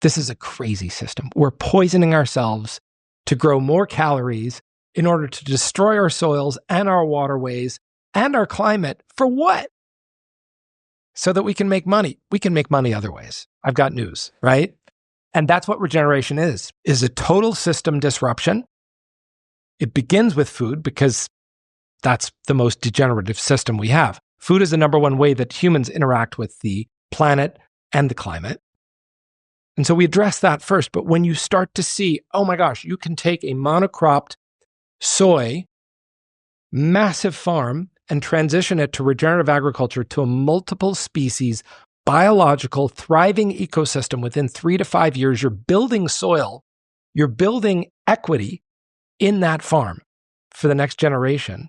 this is a crazy system. We're poisoning ourselves to grow more calories in order to destroy our soils and our waterways and our climate. For what? So that we can make money. We can make money other ways. I've got news, right? And that's what regeneration is a total system disruption. It begins with food because that's the most degenerative system we have. Food is the number one way that humans interact with the planet and the climate. And so we address that first. But when you start to see, oh my gosh, you can take a monocropped soy, massive farm, and transition it to regenerative agriculture to a multiple species, biological, thriving ecosystem within 3 to 5 years, you're building soil, you're building equity in that farm for the next generation.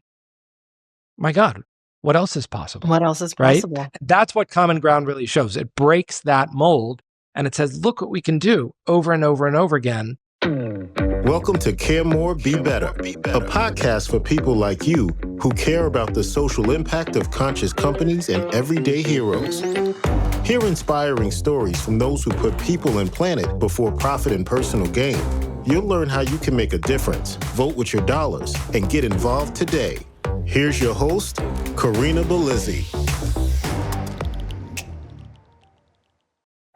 My God, what else is possible? What else is possible? Right? That's what Common Ground really shows. It breaks that mold and it says, look what we can do over and over and over again. Welcome to Care More, Be Better, a podcast for people like you who care about the social impact of conscious companies and everyday heroes. Hear inspiring stories from those who put people and planet before profit and personal gain. You'll learn how you can make a difference, vote with your dollars, and get involved today. Here's your host, Karina Belizzi.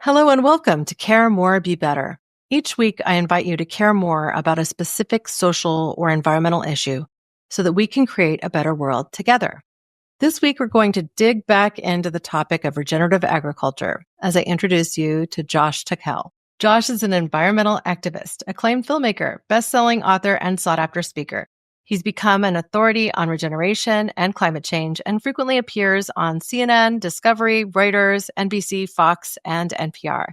Hello and welcome to Care More, Be Better. Each week, I invite you to care more about a specific social or environmental issue so that we can create a better world together. This week, we're going to dig back into the topic of regenerative agriculture as I introduce you to Josh Tickell. Josh is an environmental activist, acclaimed filmmaker, best-selling author, and sought-after speaker. He's become an authority on regeneration and climate change and frequently appears on CNN, Discovery, Reuters, NBC, Fox, and NPR.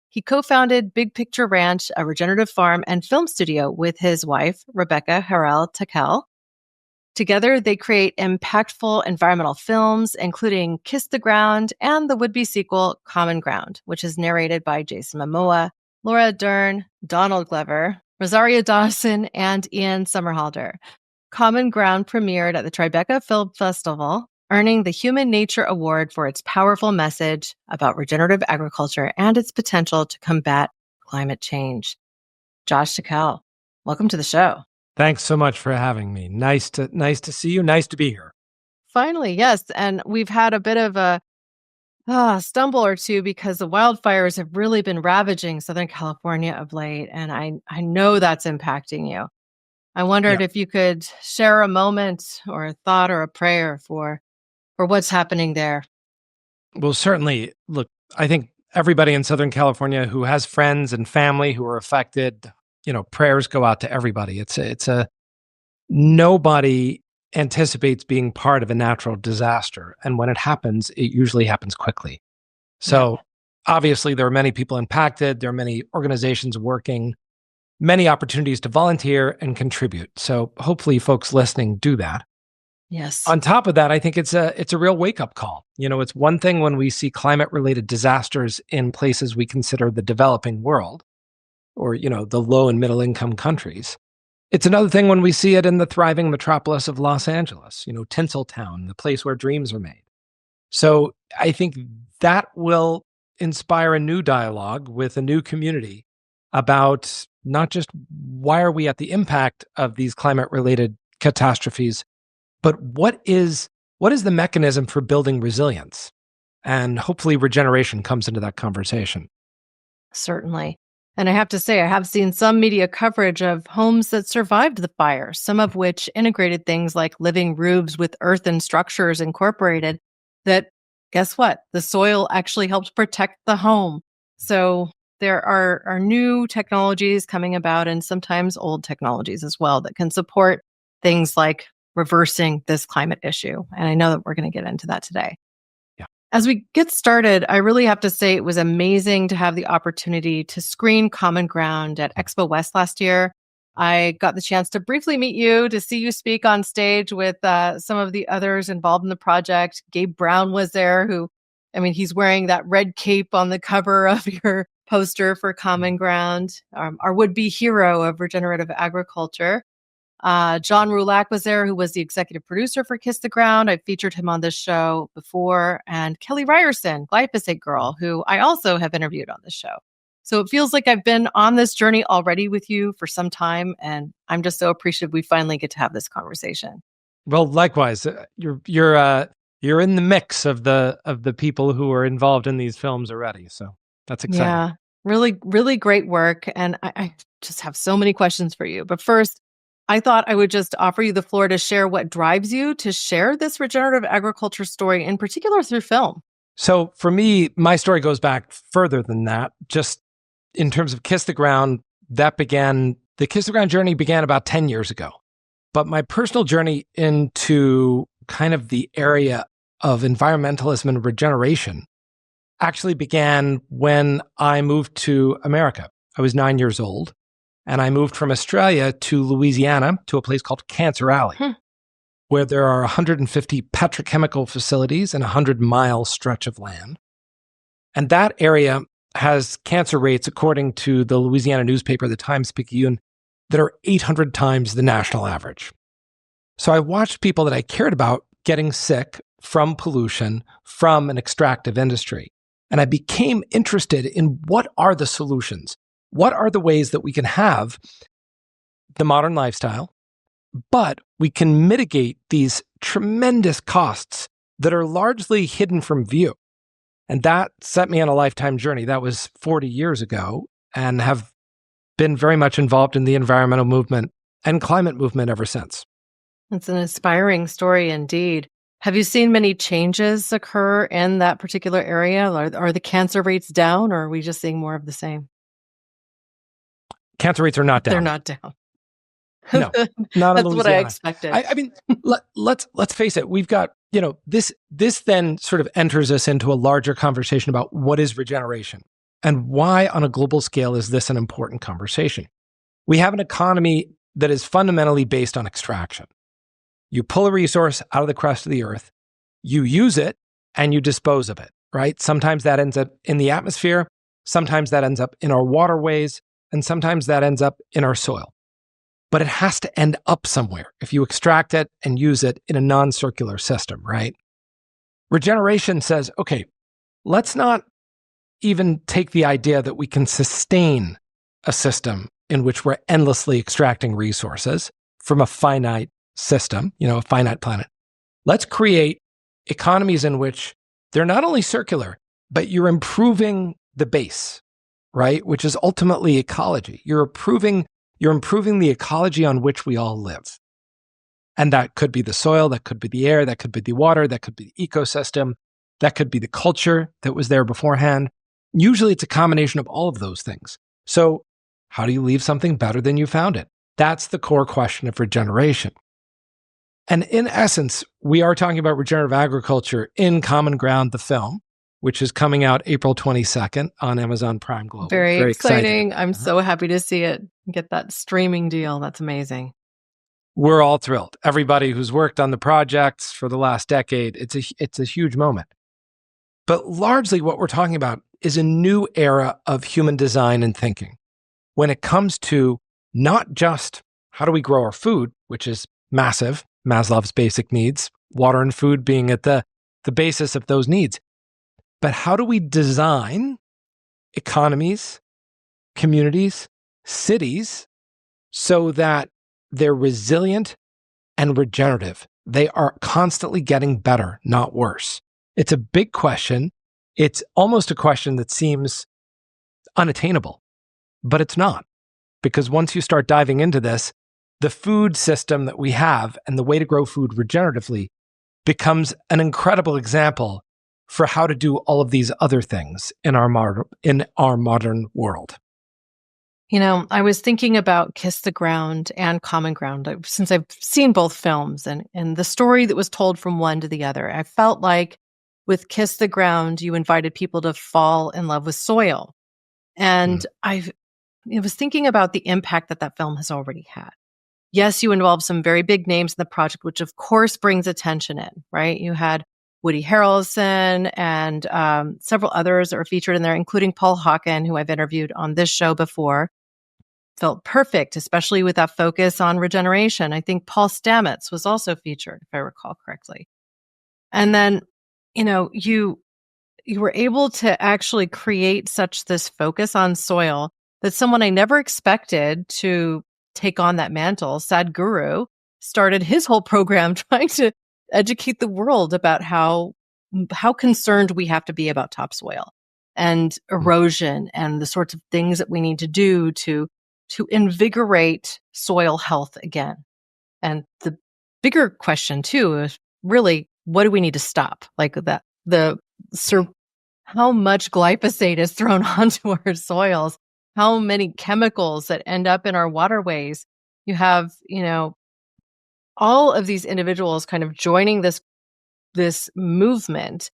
He co-founded Big Picture Ranch, a regenerative farm and film studio with his wife, Harrell Tickell. Together, they create impactful environmental films, including Kiss the Ground and the would-be sequel, Common Ground, which is narrated by Jason Momoa, Laura Dern, Donald Glover, Rosario Dawson, and Ian Somerhalder. Common Ground premiered at the Tribeca Festival, earning the Human Nature Award for its powerful message about regenerative agriculture and its potential to combat climate change. Josh Tickell, welcome to the show. Thanks so much for having me. Nice to see you. Nice to be here. Finally, yes. And we've had a bit of a stumble or two because the wildfires have really been ravaging Southern California of late. And I know that's impacting you. I wondered if you could share a moment or a thought or a prayer for what's happening there. Well, certainly, look, I think everybody in Southern California who has friends and family who are affected, prayers go out to everybody. It's a nobody anticipates being part of a natural disaster. And when it happens, it usually happens quickly. So obviously there are many people impacted. There are many organizations working, many opportunities to volunteer and contribute. So hopefully folks listening do that. Yes. On top of that, I think it's a real wake-up call. It's one thing when we see climate-related disasters in places we consider the developing world or, the low and middle income countries. It's another thing when we see it in the thriving metropolis of Los Angeles, Tinseltown, the place where dreams are made. So I think that will inspire a new dialogue with a new community about not just why are we at the impact of these climate-related catastrophes, but what is the mechanism for building resilience? And hopefully regeneration comes into that conversation. Certainly. And I have to say, I have seen some media coverage of homes that survived the fire, some of which integrated things like living roofs with earthen structures incorporated that, guess what? The soil actually helped protect the home. So there are new technologies coming about and sometimes old technologies as well that can support things like reversing this climate issue. And I know that we're going to get into that today. Yeah. As we get started, I really have to say it was amazing to have the opportunity to screen Common Ground at Expo West last year. I got the chance to briefly meet you, to see you speak on stage with some of the others involved in the project. Gabe Brown was there, he's wearing that red cape on the cover of your poster for Common Ground, our would-be hero of regenerative agriculture. John Rulak was there, who was the executive producer for Kiss the Ground. I've featured him on this show before. And Kelly Ryerson, Glyphosate Girl, who I also have interviewed on this show. So it feels like I've been on this journey already with you for some time, and I'm just so appreciative we finally get to have this conversation. Well, likewise, you're in the mix of the people who are involved in these films already. So that's exciting. Yeah, really, really great work. And I just have so many questions for you. But first, I thought I would just offer you the floor to share what drives you to share this regenerative agriculture story, in particular through film. So for me, my story goes back further than that. Just in terms of Kiss the Ground, the Kiss the Ground journey began about 10 years ago. But my personal journey into kind of the area of environmentalism and regeneration actually began when I moved to America. I was 9 years old, and I moved from Australia to Louisiana to a place called Cancer Alley, where there are 150 petrochemical facilities and a 100-mile stretch of land. And that area has cancer rates, according to the Louisiana newspaper, the Times-Picayune, that are 800 times the national average. So I watched people that I cared about getting sick from pollution from an extractive industry. And I became interested in what are the solutions? What are the ways that we can have the modern lifestyle, but we can mitigate these tremendous costs that are largely hidden from view? And that set me on a lifetime journey. That was 40 years ago, and have been very much involved in the environmental movement and climate movement ever since. It's an inspiring story indeed. Have you seen many changes occur in that particular area? Are the cancer rates down, or are we just seeing more of the same? Cancer rates are not down. They're not down. No, not in That's Louisiana. what I expected. I mean, let's face it. We've got, this then sort of enters us into a larger conversation about what is regeneration and why on a global scale is this an important conversation. We have an economy that is fundamentally based on extraction. You pull a resource out of the crust of the earth, you use it, and you dispose of it, right? Sometimes that ends up in the atmosphere, sometimes that ends up in our waterways, and sometimes that ends up in our soil. But it has to end up somewhere if you extract it and use it in a non-circular system, right? Regeneration says, okay, let's not even take the idea that we can sustain a system in which we're endlessly extracting resources from a finite system, a finite planet. Let's create economies in which they're not only circular, but you're improving the base, right? Which is ultimately ecology. You're improving the ecology on which we all live. And that could be the soil, that could be the air, that could be the water, that could be the ecosystem, that could be the culture that was there beforehand. Usually it's a combination of all of those things. So how do you leave something better than you found it? That's the core question of regeneration. And in essence, we are talking about regenerative agriculture in Common Ground, the film, which is coming out April 22nd on Amazon Prime Global. Very exciting. I'm so happy to see it get that streaming deal. That's amazing. We're all thrilled. Everybody who's worked on the projects for the last decade, it's a huge moment. But largely what we're talking about is a new era of human design and thinking when it comes to not just how do we grow our food, which is massive, Maslow's basic needs, water and food being at the basis of those needs, but how do we design economies, communities, cities so that they're resilient and regenerative? They are constantly getting better, not worse. It's a big question. It's almost a question that seems unattainable, but it's not. Because once you start diving into this, the food system that we have and the way to grow food regeneratively becomes an incredible example for how to do all of these other things in our modern world. I was thinking about Kiss the Ground and Common Ground since I've seen both films and the story that was told from one to the other. I felt like with Kiss the Ground, you invited people to fall in love with soil. And I was thinking about the impact that film has already had. Yes, you involved some very big names in the project, which of course brings attention in, right? You had Woody Harrelson and several others that were featured in there, including Paul Hawken, who I've interviewed on this show before. Felt perfect, especially with that focus on regeneration. I think Paul Stamets was also featured, if I recall correctly. And then, you you were able to actually create such this focus on soil that someone I never expected to take on that mantle, Sadhguru, started his whole program trying to educate the world about how concerned we have to be about topsoil and erosion and the sorts of things that we need to do to invigorate soil health again. And the bigger question too is really, what do we need to stop? Like that, how much glyphosate is thrown onto our soils, how many chemicals that end up in our waterways. You have, all of these individuals kind of joining this movement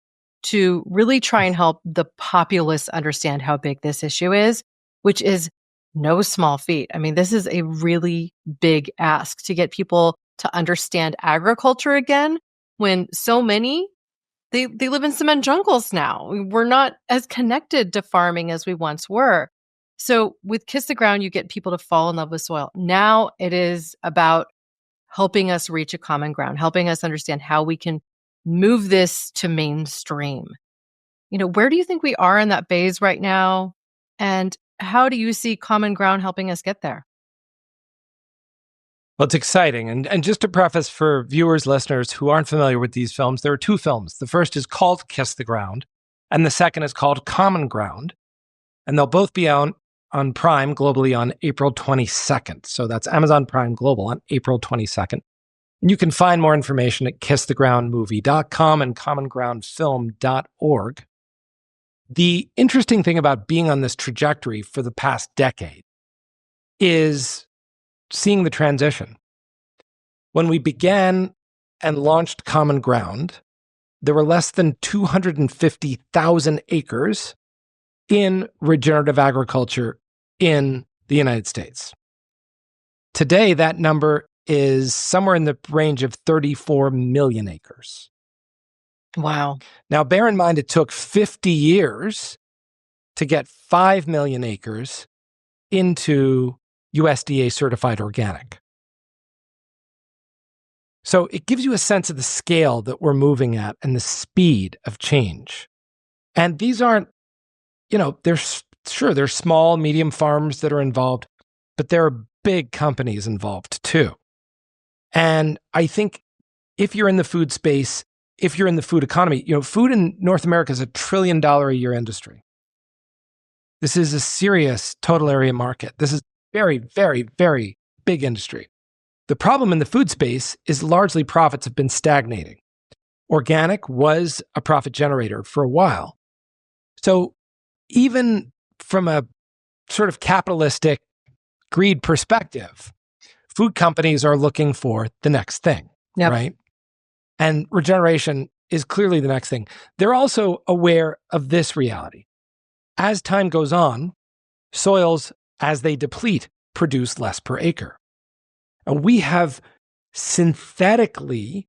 to really try and help the populace understand how big this issue is, which is no small feat. I mean, this is a really big ask to get people to understand agriculture again, when so many, they live in cement jungles now. We're not as connected to farming as we once were. So with Kiss the Ground, you get people to fall in love with soil. Now it is about helping us reach a common ground, helping us understand how we can move this to mainstream. Where do you think we are in that phase right now? And how do you see common ground helping us get there? Well, it's exciting. And just to preface for viewers, listeners who aren't familiar with these films, there are two films. The first is called Kiss the Ground, and the second is called Common Ground. And they'll both be on Prime globally on April 22nd. So that's Amazon Prime Global on April 22nd. And you can find more information at kissthegroundmovie.com and commongroundfilm.org. The interesting thing about being on this trajectory for the past decade is seeing the transition. When we began and launched Common Ground, there were less than 250,000 acres in regenerative agriculture in the United States. Today, that number is somewhere in the range of 34 million acres. Wow. Now, bear in mind, it took 50 years to get 5 million acres into USDA certified organic. So it gives you a sense of the scale that we're moving at and the speed of change. And these aren't, there's small, medium farms that are involved, but there are big companies involved too. And I think if you're in the food space, if you're in the food economy, food in North America is $1 trillion a year industry. This is a serious total area market. This is very, very, very big industry. The problem in the food space is largely profits have been stagnating. Organic was a profit generator for a while. So even from a sort of capitalistic greed perspective, food companies are looking for the next thing, right? And regeneration is clearly the next thing. They're also aware of this reality. As time goes on, soils, as they deplete, produce less per acre. And we have synthetically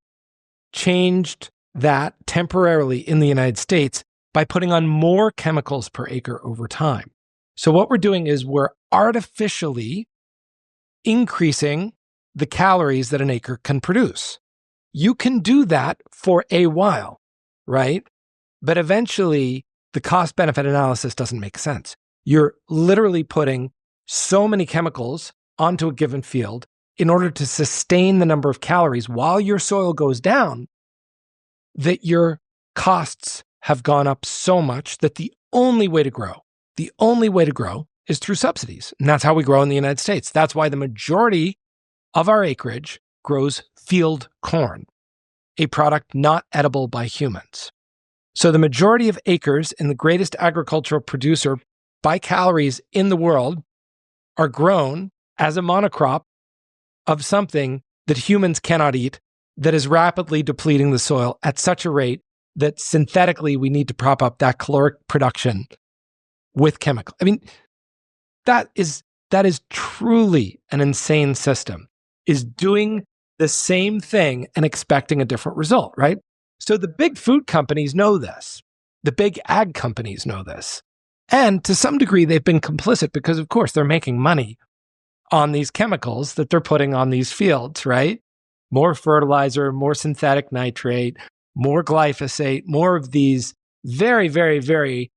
changed that temporarily in the United States by putting on more chemicals per acre over time. So what we're doing is we're artificially increasing the calories that an acre can produce. You can do that for a while, right? But eventually, the cost-benefit analysis doesn't make sense. You're literally putting so many chemicals onto a given field in order to sustain the number of calories while your soil goes down, that your costs have gone up so much that the only way to grow is through subsidies. And that's how we grow in the United States. That's why the majority of our acreage grows field corn, a product not edible by humans. So the majority of acres in the greatest agricultural producer by calories in the world are grown as a monocrop of something that humans cannot eat, that is rapidly depleting the soil at such a rate that synthetically we need to prop up that caloric production with chemical. I mean, that is truly an insane system, is doing the same thing and expecting a different result, right? So the big food companies know this. The big ag companies know this. And to some degree, they've been complicit because, of course, they're making money on these chemicals that they're putting on these fields, right? More fertilizer, more synthetic nitrate, more glyphosate, more of these very, very, very,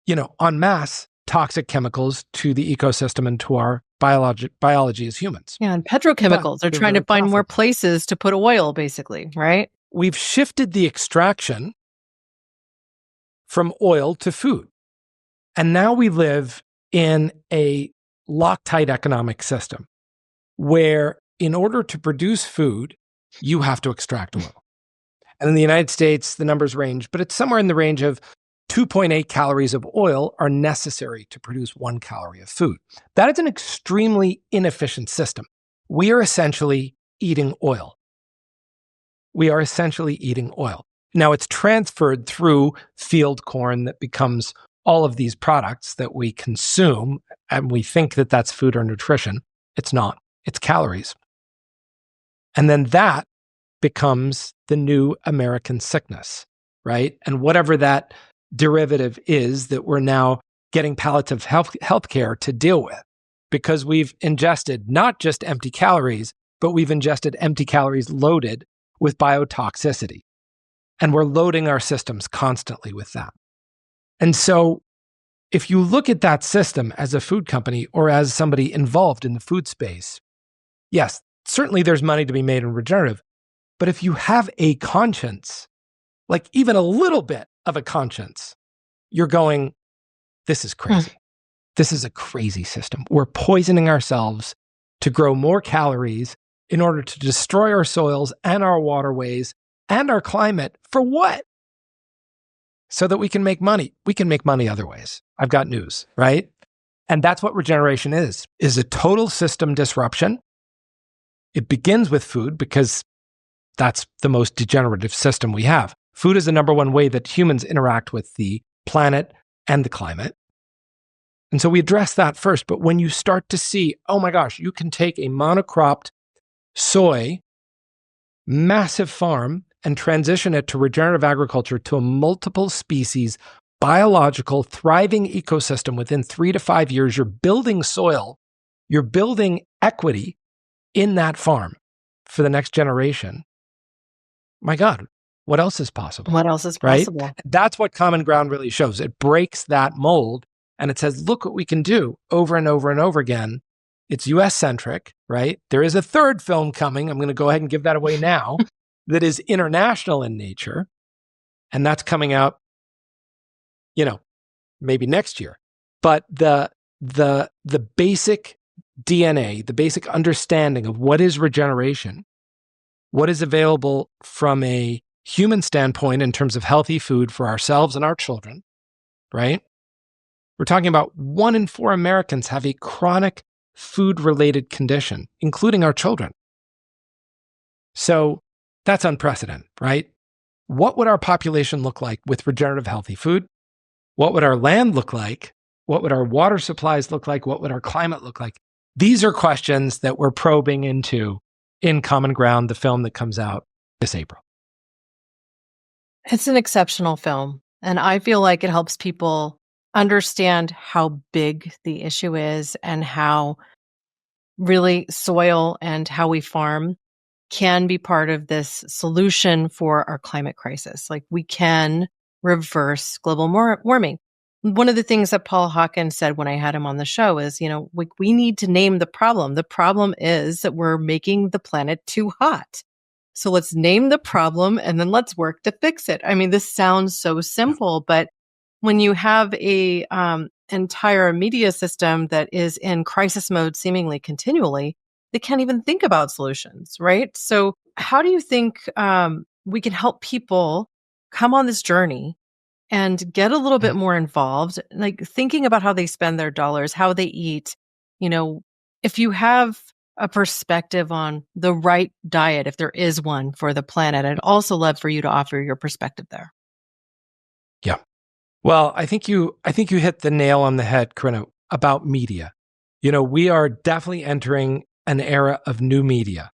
en masse toxic chemicals to the ecosystem and to our biology as humans. Yeah, and petrochemicals. They're trying to find more places to put oil, basically, right? We've shifted the extraction from oil to food. And now we live in a Loctite economic system where in order to produce food, you have to extract oil. And in the United States, the numbers range, but it's somewhere in the range of 2.8 calories of oil are necessary to produce 1 calorie of food. That is an extremely inefficient system. We are essentially eating oil. Now it's transferred through field corn that becomes all of these products that we consume, and we think that that's food or nutrition. It's not. It's calories. And then that becomes the new American sickness, right? And whatever that derivative is that we're now getting palliative healthcare to deal with, because we've ingested not just empty calories, but we've ingested empty calories loaded with biotoxicity. And we're loading our systems constantly with that. And so if you look at that system as a food company or as somebody involved in the food space, yes, certainly there's money to be made in regenerative. But if you have a conscience, like even a little bit of a conscience, you're going, this is crazy. This is a crazy system. We're poisoning ourselves to grow more calories in order to destroy our soils and our waterways and our climate. For what? So that we can make money. We can make money other ways. I've got news, right? And that's what regeneration is a total system disruption. It begins with food because that's the most degenerative system we have. Food is the number one way that humans interact with the planet and the climate. And so we address that first. But when you start to see, oh my gosh, you can take a monocropped soy, massive farm, and transition it to regenerative agriculture to a multiple species, biological, thriving ecosystem within 3 to 5 years, you're building soil, you're building equity in that farm for the next generation. My God, what else is possible? What else is possible? Right? That's what Common Ground really shows. It breaks that mold and it says, look what we can do over and over and over again. It's US-centric, right? There is a third film coming. I'm going to go ahead and give that away now that is international in nature. And that's coming out, maybe next year. But the basic DNA, the basic understanding of what is regeneration, what is available from a human standpoint in terms of healthy food for ourselves and our children, right? We're talking about 1 in 4 Americans have a chronic food-related condition, including our children. So that's unprecedented, right? What would our population look like with regenerative healthy food? What would our land look like? What would our water supplies look like? What would our climate look like? These are questions that we're probing into in Common Ground, the film that comes out this April. It's an exceptional film. And I feel like it helps people understand how big the issue is and how really soil and how we farm can be part of this solution for our climate crisis. Like we can reverse global warming. One of the things that Paul Hawkins said when I had him on the show is, we need to name the problem. The problem is that we're making the planet too hot. So let's name the problem and then let's work to fix it. I mean, this sounds so simple, but when you have a entire media system that is in crisis mode seemingly continually, they can't even think about solutions, right? So how do you think we can help people come on this journey and get a little bit more involved, like thinking about how they spend their dollars, how they eat? If you have a perspective on the right diet, if there is one for the planet, I'd also love for you to offer your perspective there. Yeah. Well, I think you hit the nail on the head, Corinna, about media. We are definitely entering an era of new media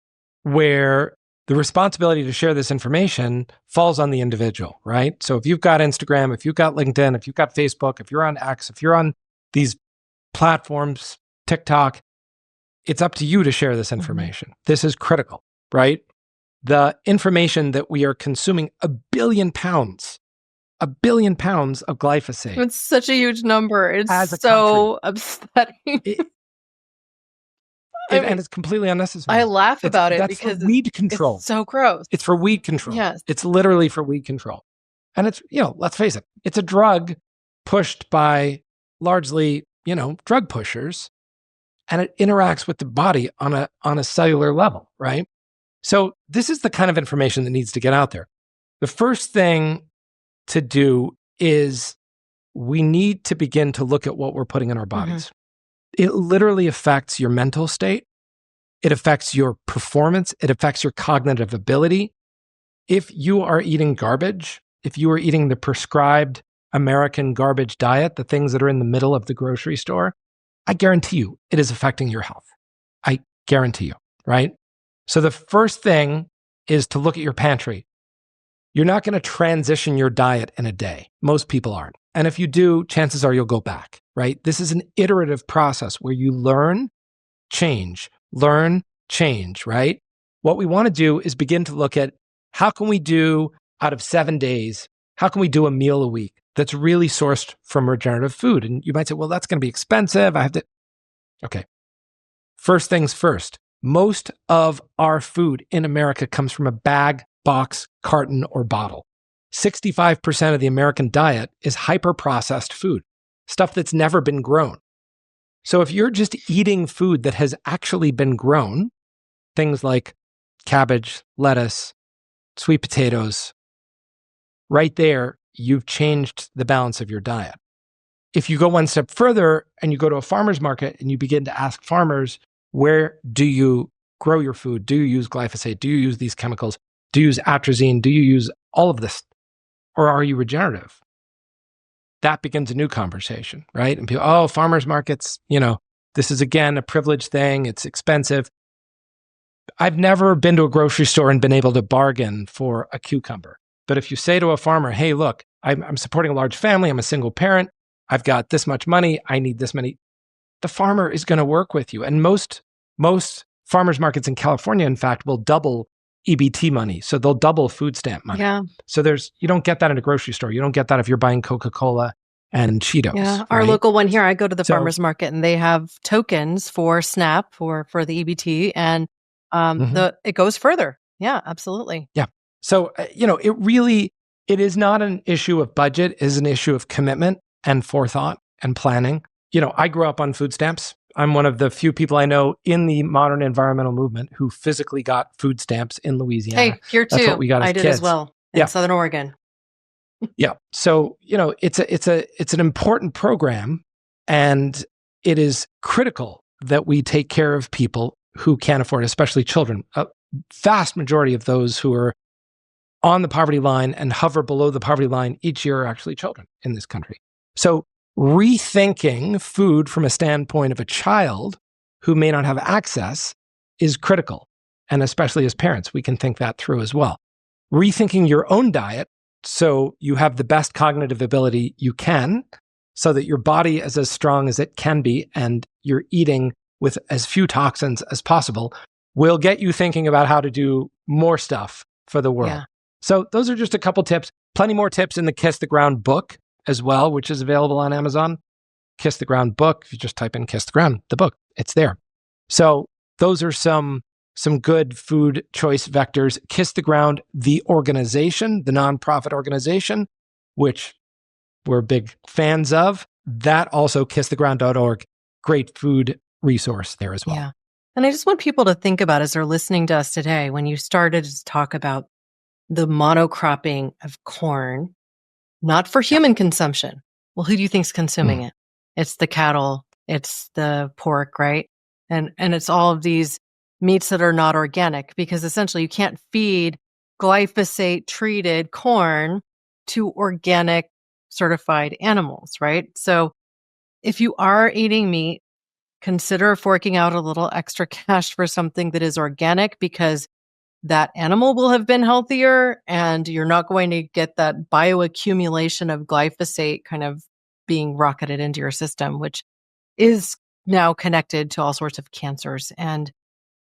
where the responsibility to share this information falls on the individual, right? So if you've got Instagram, if you've got LinkedIn, if you've got Facebook, if you're on X, if you're on these platforms, TikTok, it's up to you to share this information. This is critical, right? The information that we are consuming 1 billion pounds 1 billion pounds of glyphosate. It's such a huge number. It's As a so upsetting. And it's completely unnecessary. I laugh about it because for weed control. It's so gross. It's for weed control. Yes. It's literally for weed control. And it's, let's face it, it's a drug pushed by largely, drug pushers, and it interacts with the body on a cellular level, right? So this is the kind of information that needs to get out there. The first thing to do is we need to begin to look at what we're putting in our bodies. Mm-hmm. It literally affects your mental state. It affects your performance. It affects your cognitive ability. If you are eating garbage, if you are eating the prescribed American garbage diet, the things that are in the middle of the grocery store, I guarantee you it is affecting your health. I guarantee you, right? So the first thing is to look at your pantry. You're not going to transition your diet in a day. Most people aren't. And if you do, chances are you'll go back, right? This is an iterative process where you learn, change, right? What we want to do is begin to look at how can we do out of 7 days, how can we do a meal a week that's really sourced from regenerative food? And you might say, well, that's going to be expensive. Okay. First things first, most of our food in America comes from a bag, box, carton, or bottle. 65% of the American diet is hyper-processed food, stuff that's never been grown. So if you're just eating food that has actually been grown, things like cabbage, lettuce, sweet potatoes, right there, you've changed the balance of your diet. If you go one step further and you go to a farmer's market and you begin to ask farmers, where do you grow your food? Do you use glyphosate? Do you use these chemicals? Do you use atrazine? Do you use all of this? Or are you regenerative? That begins a new conversation, right? And people, farmers markets, this is again a privileged thing. It's expensive. I've never been to a grocery store and been able to bargain for a cucumber. But if you say to a farmer, hey, look, I'm supporting a large family. I'm a single parent. I've got this much money. I need this many. The farmer is going to work with you. And most farmers markets in California, in fact, will double EBT money. So they'll double food stamp money. Yeah. So you don't get that in a grocery store. You don't get that if you're buying Coca-Cola and Cheetos. Yeah. Our local one here, I go to the farmer's market and they have tokens for SNAP for the EBT and it goes further. Yeah, absolutely. Yeah. So, it is not an issue of budget, it is an issue of commitment and forethought and planning. I grew up on food stamps. I'm one of the few people I know in the modern environmental movement who physically got food stamps in Louisiana. Hey, here too. That's what we got as I did kids. as well in Southern Oregon. Yeah. So, it's an important program, and it is critical that we take care of people who can't afford it, especially children. A vast majority of those who are on the poverty line and hover below the poverty line each year are actually children in this country. So rethinking food from a standpoint of a child who may not have access is critical. And especially as parents, we can think that through as well. Rethinking your own diet so you have the best cognitive ability you can, so that your body is as strong as it can be and you're eating with as few toxins as possible, will get you thinking about how to do more stuff for the world. Yeah. So those are just a couple tips. Plenty more tips in the Kiss the Ground book as well, which is available on Amazon. Kiss the Ground book. If you just type in Kiss the Ground, the book, it's there. So those are some good food choice vectors. Kiss the Ground, the organization, the nonprofit organization, which we're big fans of. That also, kisstheground.org, great food resource there as well. Yeah. And I just want people to think about, as they're listening to us today, when you started to talk about the monocropping of corn, not for human consumption. Well, who do you think's consuming it? It's the cattle, it's the pork, right? And it's all of these meats that are not organic, because essentially you can't feed glyphosate treated corn to organic certified animals, right? So if you are eating meat, consider forking out a little extra cash for something that is organic, because that animal will have been healthier and you're not going to get that bioaccumulation of glyphosate kind of being rocketed into your system, which is now connected to all sorts of cancers. And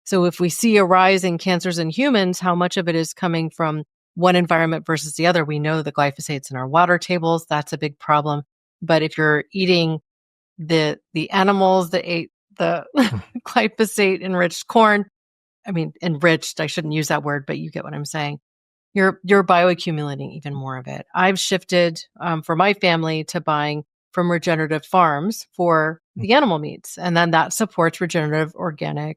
so if we see a rise in cancers in humans, how much of it is coming from one environment versus the other. We know the glyphosate's in our water tables. That's a big problem. But if you're eating the animals that ate the glyphosate enriched corn, I mean, enriched, I shouldn't use that word, but you get what I'm saying. You're bioaccumulating even more of it. I've shifted for my family to buying from regenerative farms for the animal meats. And then that supports regenerative organic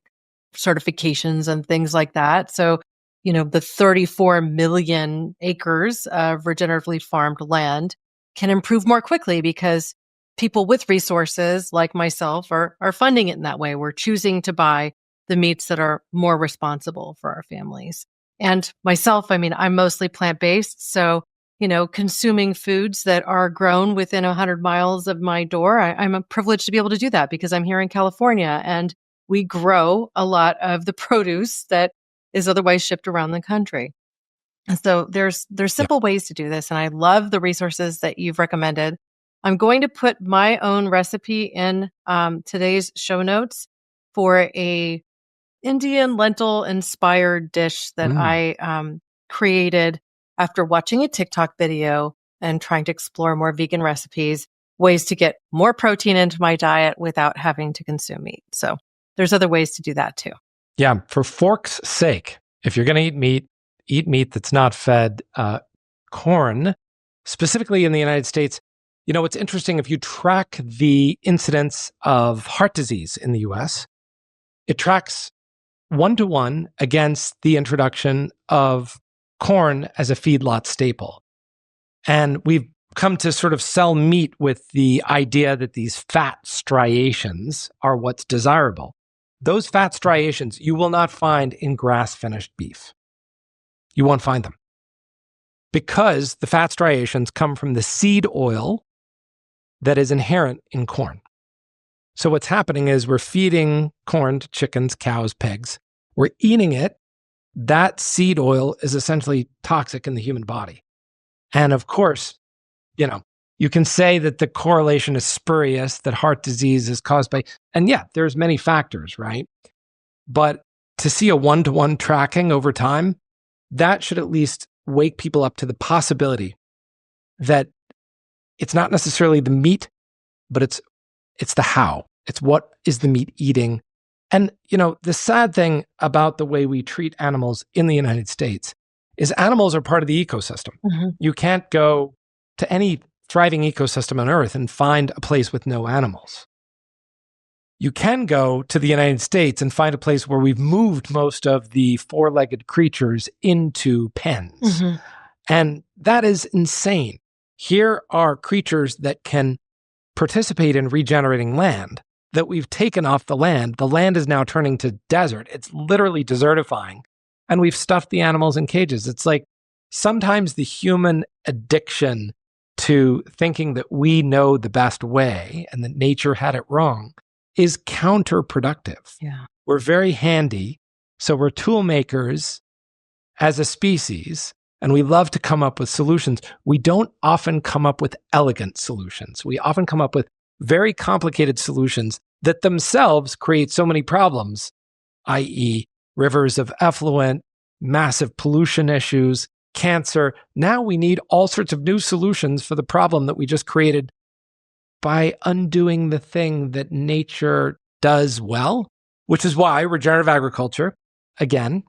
certifications and things like that. So, the 34 million acres of regeneratively farmed land can improve more quickly because people with resources like myself are funding it in that way. We're choosing to buy the meats that are more responsible for our families. And myself, I mean, I'm mostly plant-based. So, consuming foods that are grown within 100 miles of my door, I'm privileged to be able to do that because I'm here in California and we grow a lot of the produce that is otherwise shipped around the country. And so there's simple ways to do this. And I love the resources that you've recommended. I'm going to put my own recipe in today's show notes for a Indian lentil inspired dish that I created after watching a TikTok video and trying to explore more vegan recipes, ways to get more protein into my diet without having to consume meat. So there's other ways to do that too. Yeah, for fork's sake, if you're going to eat meat that's not fed corn, specifically in the United States. It's interesting, if you track the incidence of heart disease in the US, it tracks 1-to-1 against the introduction of corn as a feedlot staple. And we've come to sort of sell meat with the idea that these fat striations are what's desirable. Those fat striations you will not find in grass-finished beef. You won't find them. Because the fat striations come from the seed oil that is inherent in corn. So what's happening is we're feeding corn to chickens, cows, pigs. We're eating it. That seed oil is essentially toxic in the human body. And of course, you can say that the correlation is spurious, that heart disease is caused by, and yeah, there's many factors, right? But to see a 1-to-1 tracking over time, that should at least wake people up to the possibility that it's not necessarily the meat, but it's the how. It's what is the meat eating. And, the sad thing about the way we treat animals in the United States is animals are part of the ecosystem. Mm-hmm. You can't go to any thriving ecosystem on Earth and find a place with no animals. You can go to the United States and find a place where we've moved most of the four-legged creatures into pens. Mm-hmm. And that is insane. Here are creatures that can participate in regenerating land that we've taken off the land. The land is now turning to desert. It's literally desertifying. And we've stuffed the animals in cages. It's like sometimes the human addiction to thinking that we know the best way and that nature had it wrong is counterproductive. Yeah. We're very handy. So we're tool makers as a species, and we love to come up with solutions. We don't often come up with elegant solutions. We often come up with very complicated solutions that themselves create so many problems, i.e., rivers of effluent, massive pollution issues, cancer. Now we need all sorts of new solutions for the problem that we just created by undoing the thing that nature does well, which is why regenerative agriculture, again,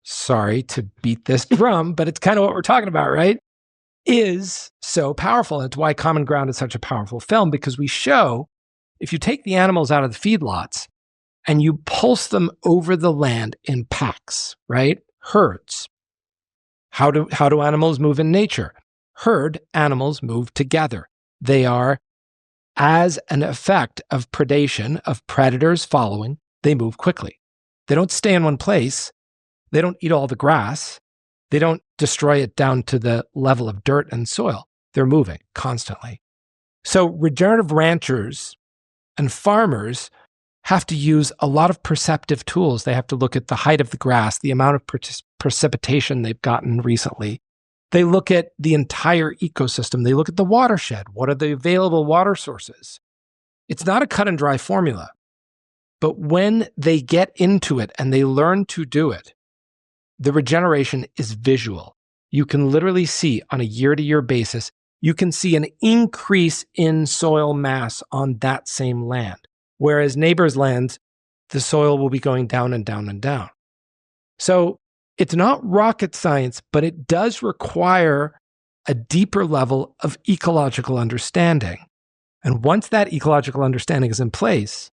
sorry to beat this drum, but it's kind of what we're talking about, right? Is so powerful. And it's why Common Ground is such a powerful film, because we show if you take the animals out of the feedlots and you pulse them over the land in packs, right? Herds. How do animals move in nature? Herd animals move together. They are, as an effect of predation, of predators following, they move quickly. They don't stay in one place. They don't eat all the grass. They don't destroy it down to the level of dirt and soil. They're moving constantly. So regenerative ranchers and farmers have to use a lot of perceptive tools. They have to look at the height of the grass, the amount of precipitation they've gotten recently. They look at the entire ecosystem. They look at the watershed. What are the available water sources? It's not a cut and dry formula. But when they get into it and they learn to do it, the regeneration is visual. you can literally see on a year-to-year basis, you can see an increase in soil mass on that same land. Whereas neighbors' lands, the soil will be going down and down and down. So it's not rocket science, but it does require a deeper level of ecological understanding. And once that ecological understanding is in place,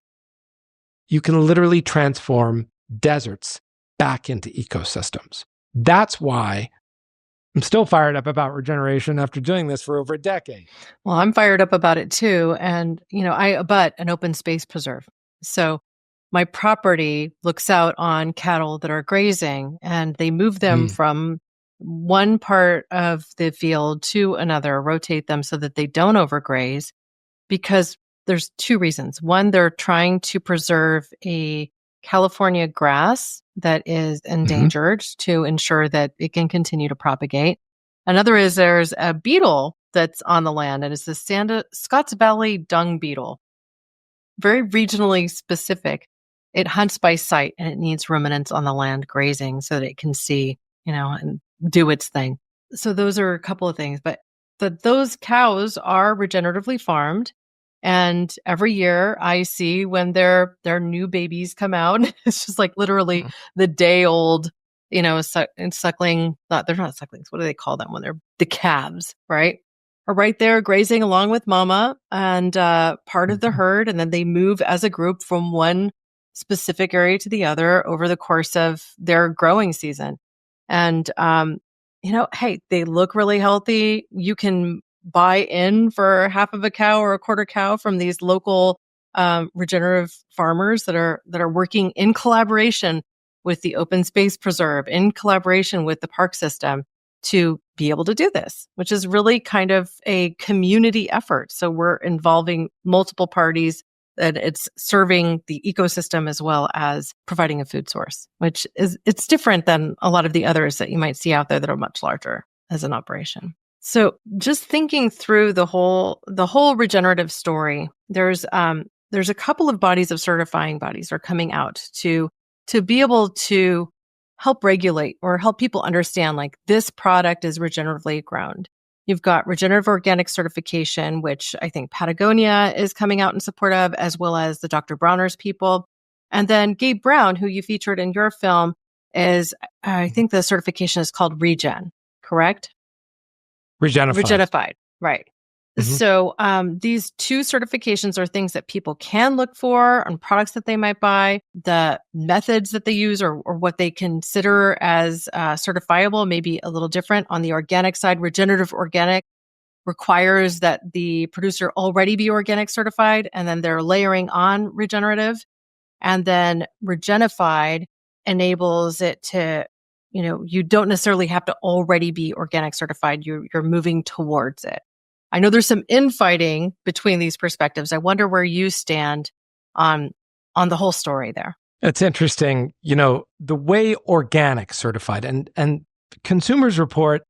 you can literally transform deserts back into ecosystems. That's why I'm still fired up about regeneration after doing this for over a decade. Well, I'm fired up about it too. And, I abut an open space preserve. So my property looks out on cattle that are grazing, and they move them from one part of the field to another, rotate them so that they don't overgraze, because there's two reasons. One, they're trying to preserve a California grass that is endangered to ensure that it can continue to propagate. Another is there's a beetle that's on the land, and it's the Scotts Valley dung beetle. Very regionally specific. It hunts by sight, and it needs ruminants on the land grazing so that it can see, and do its thing. So those are a couple of things, but those cows are regeneratively farmed. And every year I see when their new babies come out, it's just like literally the day old, suckling, they're not sucklings. What do they call them when they're the calves, right? Are right there grazing along with mama and part of the herd. And then they move as a group from one specific area to the other over the course of their growing season. And, hey, they look really healthy. You can buy in for half of a cow or a quarter cow from these local regenerative farmers that are working in collaboration with the open space preserve, in collaboration with the park system to be able to do this, which is really kind of a community effort. So we're involving multiple parties, that it's serving the ecosystem as well as providing a food source, which it's different than a lot of the others that you might see out there that are much larger as an operation. So just thinking through the whole regenerative story, there's a couple of bodies of certifying bodies are coming out to be able to help regulate or help people understand, like, this product is regeneratively grown. You've got regenerative organic certification, which I think Patagonia is coming out in support of, as well as the Dr. Bronner's people. And then Gabe Brown, who you featured in your film, is, I think the certification is called Regen, correct? Regenified, right. So these two certifications are things that people can look for on products that they might buy. The methods that they use or what they consider as certifiable may be a little different. On the organic side, regenerative organic requires that the producer already be organic certified, and then they're layering on regenerative. And then Regenified enables it to, you don't necessarily have to already be organic certified. You're moving towards it. I know there's some infighting between these perspectives. I wonder where you stand on the whole story there. It's interesting, the way organic certified and consumers report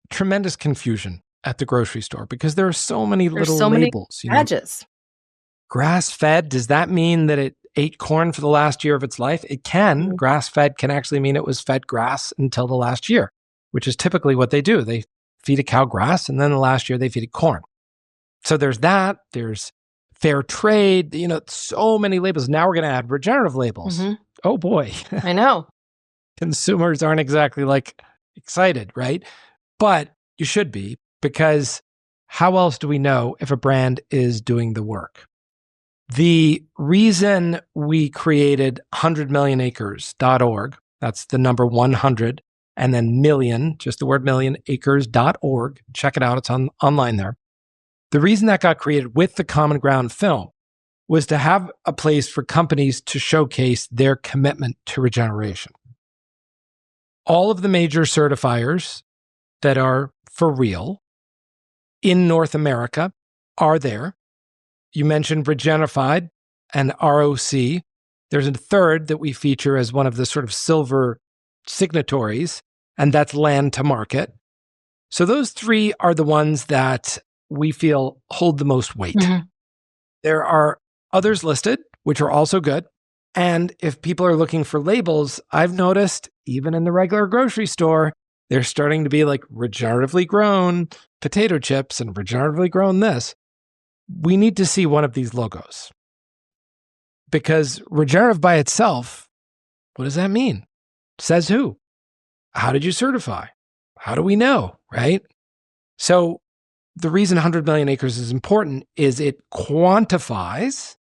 tremendous confusion at the grocery store because there are so many little labels. Many badges. Grass-fed, does that mean that it ate corn for the last year of its life? It can. Grass-fed can actually mean it was fed grass until the last year, which is typically what they do. They feed a cow grass, and then the last year they feed it corn. So there's that. There's fair trade, so many labels. Now we're going to add regenerative labels. Oh boy. I know. Consumers aren't exactly excited, right? But you should be, because how else do we know if a brand is doing the work? The reason we created 100millionacres.org, that's the number 100, and then million, just the word million, acres.org. Check it out. It's online there. The reason that got created with the Common Ground film was to have a place for companies to showcase their commitment to regeneration. All of the major certifiers that are for real in North America are there. You mentioned Regenified and ROC. There's a third that we feature as one of the sort of silver signatories, and that's Land to Market. So those three are the ones that we feel hold the most weight. There are others listed, which are also good. And if people are looking for labels, I've noticed even in the regular grocery store, They're starting to be like regeneratively grown potato chips and regeneratively grown this. We need to see one of these logos. Because regenerative by itself, what does that mean? Says who? How did you certify? How do we know, right? So the reason 100 million acres is important is it quantifies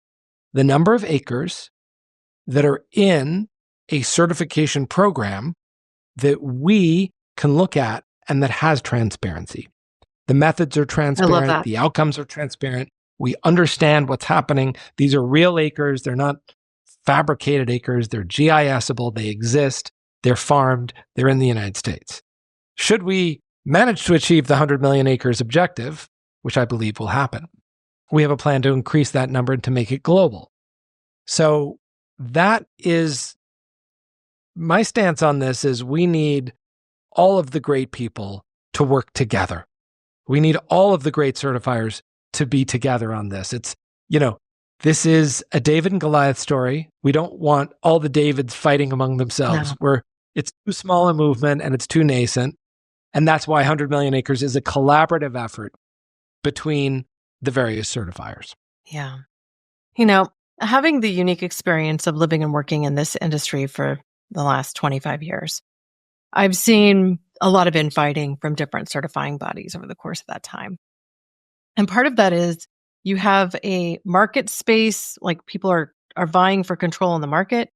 the number of acres that are in a certification program that we can look at and that has transparency. The methods are transparent. The outcomes are transparent. We understand what's happening. These are real acres. They're not fabricated acres. They're GIS-able. They exist. They're farmed. They're in the United States. Should we manage to achieve the 100 million acres objective, which I believe will happen, we have a plan to increase that number and to make it global. So that is my stance on this is we need all of the great people to work together. We need all of the great certifiers to be together on this. It's, this is a David and Goliath story. We don't want all the Davids fighting among themselves. No. It's too small a movement and it's too nascent. And that's why 100 million acres is a collaborative effort between the various certifiers. Yeah. Having the unique experience of living and working in this industry for the last 25 years, I've seen a lot of infighting from different certifying bodies over the course of that time. And part of that is you have a market space, like people are vying for control in the market,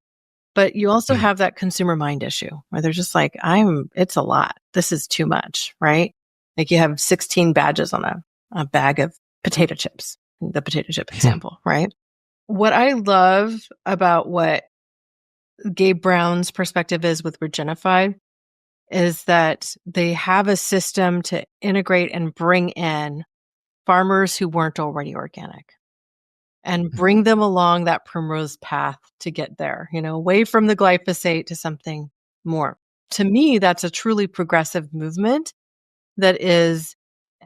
but you also have that consumer mind issue where they're just like, it's a lot. This is too much, right? Like you have 16 badges on a bag of potato chips, the potato chip example, right? What I love about what Gabe Brown's perspective is with Regenify is that they have a system to integrate and bring in farmers who weren't already organic and bring them along that primrose path to get there, away from the glyphosate to something more. To me, that's a truly progressive movement that is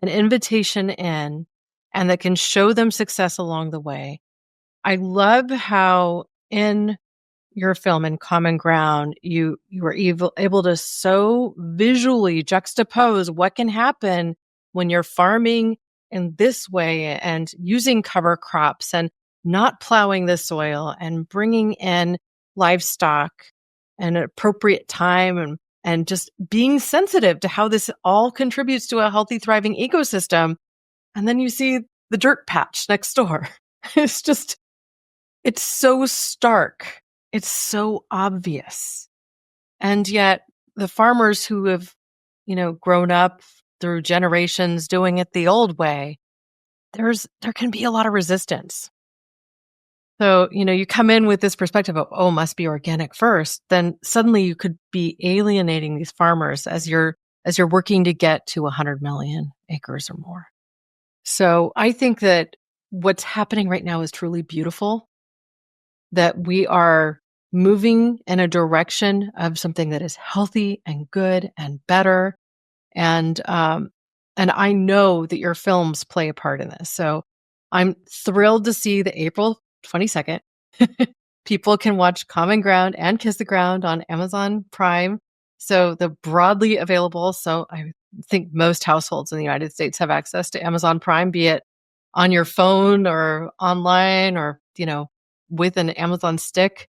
an invitation in and that can show them success along the way. I love how in your film in Common Ground, you were able to so visually juxtapose what can happen when you're farming in this way and using cover crops and not plowing the soil and bringing in livestock at an appropriate time and just being sensitive to how this all contributes to a healthy, thriving ecosystem. And then you see the dirt patch next door. It's so stark. It's so obvious. And yet the farmers who have, grown up through generations doing it the old way, there can be a lot of resistance. So, you come in with this perspective of, must be organic first, then suddenly you could be alienating these farmers as you're working to get to 100 million acres or more. So I think that what's happening right now is truly beautiful, that we are moving in a direction of something that is healthy and good and better. And I know that your films play a part in this. So I'm thrilled to see the April 22nd. People can watch Common Ground and Kiss the Ground on Amazon Prime. So the broadly available. So I think most households in the United States have access to Amazon Prime, be it on your phone or online or, with an Amazon stick.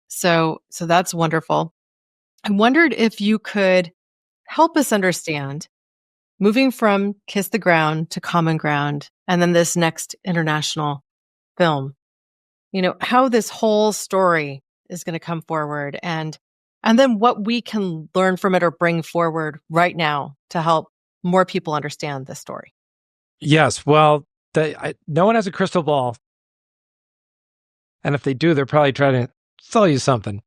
So that's wonderful. I wondered if you could help us understand moving from Kiss the Ground to Common Ground and then this next international film, how this whole story is going to come forward and then what we can learn from it or bring forward right now to help more people understand this story. Yes. Well, no one has a crystal ball. And if they do, they're probably trying to sell you something.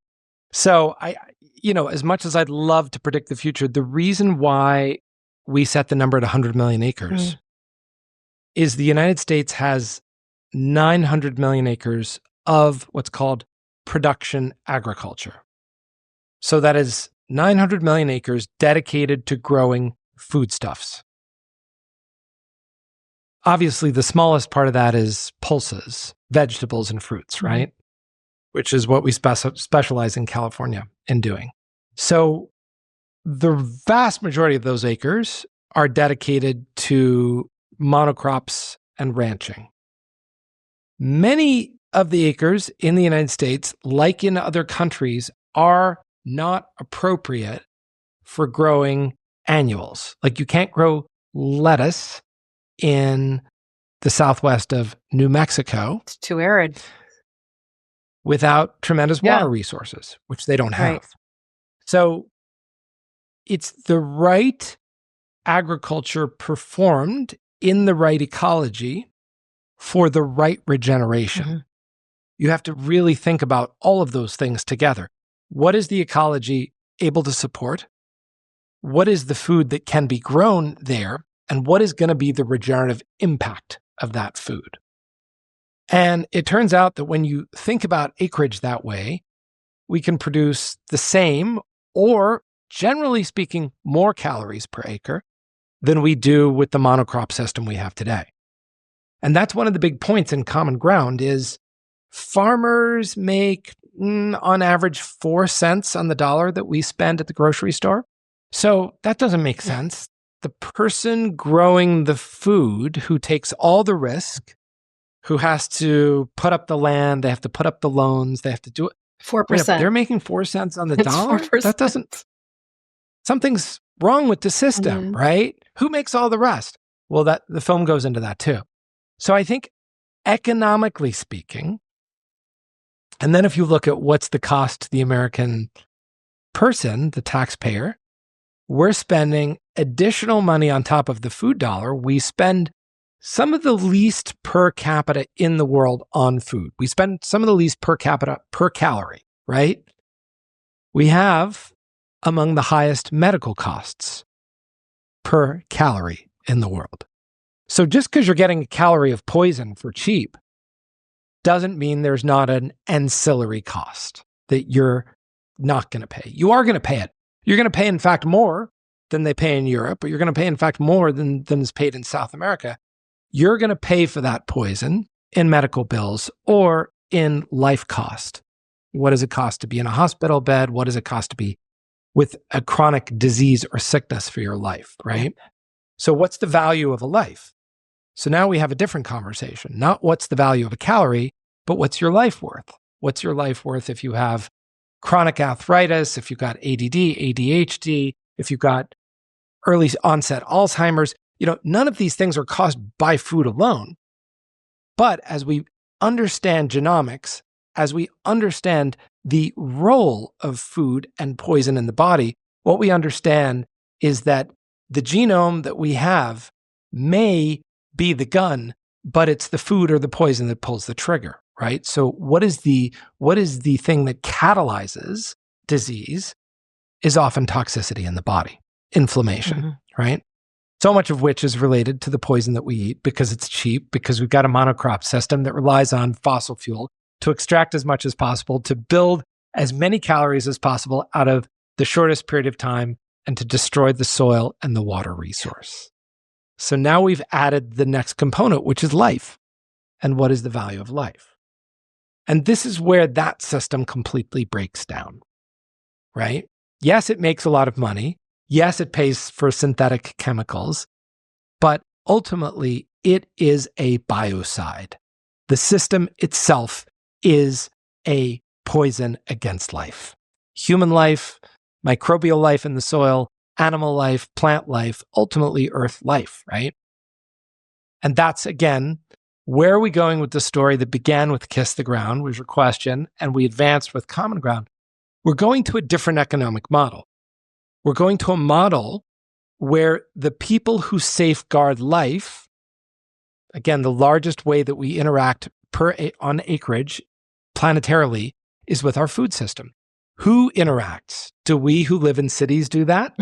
So as much as I'd love to predict the future, the reason why we set the number at 100 million acres is the United States has 900 million acres of what's called production agriculture. So that is 900 million acres dedicated to growing foodstuffs. Obviously, the smallest part of that is pulses, vegetables and fruits, right? Which is what we specialize in California in doing. So the vast majority of those acres are dedicated to monocrops and ranching. Many of the acres in the United States, like in other countries, are not appropriate for growing annuals. Like you can't grow lettuce in the southwest of New Mexico. It's too arid. Without tremendous water resources, which they don't have. Right. So it's the right agriculture performed in the right ecology for the right regeneration. Mm-hmm. You have to really think about all of those things together. What is the ecology able to support? What is the food that can be grown there? And what is going to be the regenerative impact of that food? And it turns out that when you think about acreage that way, we can produce the same or, generally speaking, more calories per acre than we do with the monocrop system we have today. And that's one of the big points in Common Ground is farmers make, on average, 4 cents on the dollar that we spend at the grocery store. So that doesn't make sense. The person growing the food who takes all the risk, who has to put up the land, they have to put up the loans, they have to do it. 4%. They're making 4 cents on the It's dollar? 4%. That doesn't, something's wrong with the system, right? Who makes all the rest? Well, that the film goes into that too. So I think economically speaking, and then if you look at what's the cost to the American person, the taxpayer, we're spending additional money on top of the food dollar. We spend some of the least per capita in the world on food. We spend some of the least per capita per calorie, right? We have among the highest medical costs per calorie in the world. So just because you're getting a calorie of poison for cheap doesn't mean there's not an ancillary cost that you're not going to pay. You are going to pay it. You're going to pay, in fact, more than they pay in Europe, but you're going to pay, in fact, more than is paid in South America. You're going to pay for that poison in medical bills or in life cost. What does it cost to be in a hospital bed? What does it cost to be with a chronic disease or sickness for your life, right? So what's the value of a life? So now we have a different conversation. Not what's the value of a calorie, but what's your life worth? What's your life worth if you have chronic arthritis, if you've got ADD, ADHD, if you've got early onset Alzheimer's? None of these things are caused by food alone. But as we understand genomics, as we understand the role of food and poison in the body, what we understand is that the genome that we have may be the gun, but it's the food or the poison that pulls the trigger, right? So what is the thing that catalyzes disease is often toxicity in the body, inflammation, right? So much of which is related to the poison that we eat because it's cheap, because we've got a monocrop system that relies on fossil fuel to extract as much as possible, to build as many calories as possible out of the shortest period of time, and to destroy the soil and the water resource. So now we've added the next component, which is life. And what is the value of life? And this is where that system completely breaks down, right? Yes, it makes a lot of money. Yes, it pays for synthetic chemicals, but ultimately it is a biocide. The system itself is a poison against life. Human life, microbial life in the soil, animal life, plant life, ultimately earth life, right? And that's, again, where are we going with the story that began with Kiss the Ground, was your question, and we advanced with Common Ground. We're going to a different economic model. We're going to a model where the people who safeguard life, again, the largest way that we interact on acreage planetarily is with our food system. Who interacts? Do we who live in cities do that?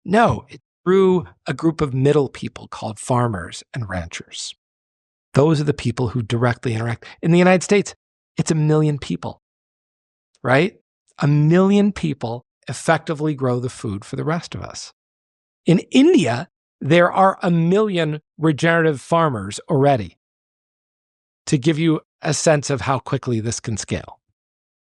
No, it's through a group of middle people called farmers and ranchers. Those are the people who directly interact. In the United States, it's 1 million people, right? 1 million people effectively grow the food for the rest of us. In India, there are 1 million regenerative farmers already, to give you a sense of how quickly this can scale.